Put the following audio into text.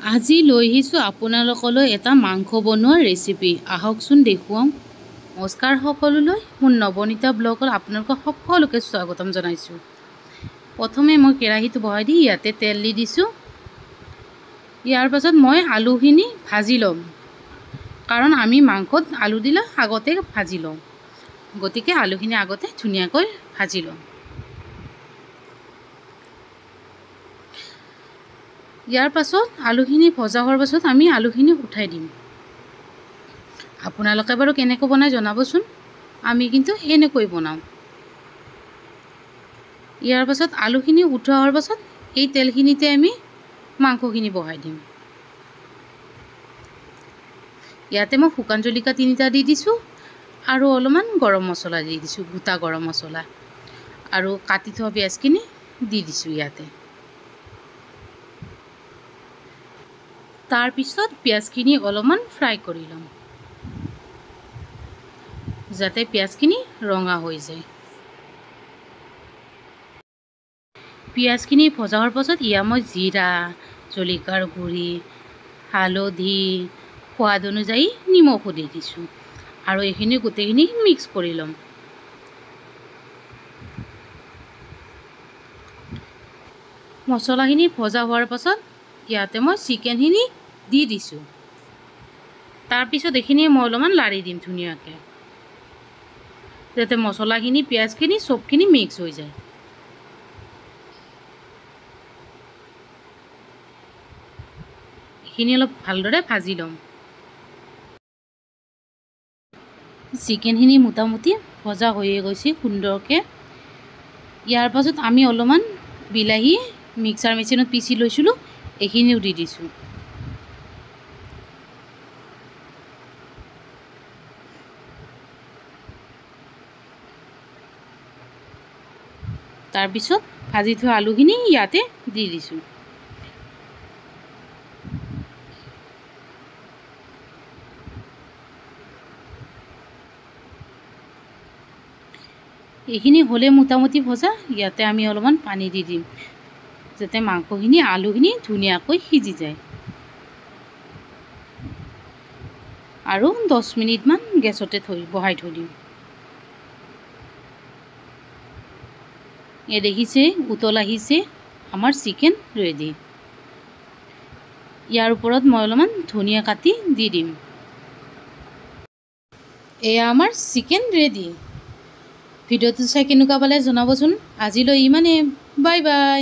আজি লৈ আহিছোঁ আপোনালোকলৈ এটা মাংস বনোৱাৰ ৰেচিপি। আহকচোন দেখুৱাম। নমস্কাৰ সকলোলৈ, মোৰ নৱনীতা ব্লগত আপোনালোকক সকলোকে স্বাগতম জনাইছোঁ। প্ৰথমে মই কেৰাহীটো বহাই দি ইয়াতে তেল দি দিছোঁ। ইয়াৰ পাছত মই আলুখিনি ভাজি ল'ম, কাৰণ আমি মাংসত আলু দিলে আগতে ভাজি লওঁ, গতিকে আলুখিনি আগতে ধুনীয়াকৈ ভাজি ল'ম। ইয়াৰ পাছত আলুখিনি ভজা হোৱাৰ পাছত আমি আলুখিনি উঠাই দিম। আপোনালোকে বাৰু কেনেকৈ বনাই জনাবচোন, আমি কিন্তু এনেকৈ বনাওঁ। ইয়াৰ পাছত আলুখিনি উঠোৱা হোৱাৰ পাছত এই তেলখিনিতে আমি মাংসখিনি বহাই দিম। ইয়াতে মই শুকান জলকীয়া 3টা দি দিছোঁ আৰু অলপমান গৰম মছলা দি দিছোঁ, গোটা গৰম মছলা, আৰু কাটি থোৱা পিঁয়াজখিনি দি দিছোঁ ইয়াতে। তাৰপিছত পিঁয়াজখিনি অলপমান ফ্ৰাই কৰি ল'ম, যাতে পিঁয়াজখিনি ৰঙা হৈ যায়। পিঁয়াজখিনি ভজা হোৱাৰ পাছত ইয়াত মই জিৰা, জলকীয়াৰ গুড়ি, হালধি, সোৱাদ অনুযায়ী নিমখো দি দিছোঁ, আৰু এইখিনি গোটেইখিনি মিক্স কৰি ল'ম। মছলাখিনি ভজা হোৱাৰ পাছত ইয়াতে মই চিকেনখিনি দি দিছোঁ। তাৰপিছত এইখিনি মই অলপমান লাৰি দিম ধুনীয়াকৈ, যাতে মছলাখিনি পিঁয়াজখিনি চবখিনি মিক্স হৈ যায়। এইখিনি অলপ ভালদৰে ভাজি ল'ম। চিকেনখিনি মোটামুটি ভজা হৈয়ে গৈছে সুন্দৰকৈ। ইয়াৰ পাছত আমি অলপমান বিলাহী মিক্সাৰ মেচিনত পিচি লৈছিলোঁ, এইখিনিও দি দিছোঁ। তাৰপিছত ভাজি থোৱা আলুখিনি ইয়াতে দি দিছোঁ। এইখিনি হ'লে মোটামুটি ভজা, ইয়াতে আমি অলপমান পানী দি দিম, যাতে মাংসখিনি আলুখিনি ধুনীয়াকৈ সিজি যায়। আৰু 10 মিনিটমান গেছতে বহাই থৈ দিম। দেখিছে উতল আহিছে, আমাৰ চিকেন ৰেডি। ইয়াৰ ওপৰত মই অলপমান ধনিয়া কাটি দি দিম। এয়া আমাৰ চিকেন ৰেডি। ভিডিঅ'টো চাই কেনেকুৱা পালে জনাবচোন। আজিলৈ ইমানেই, বাই বাই।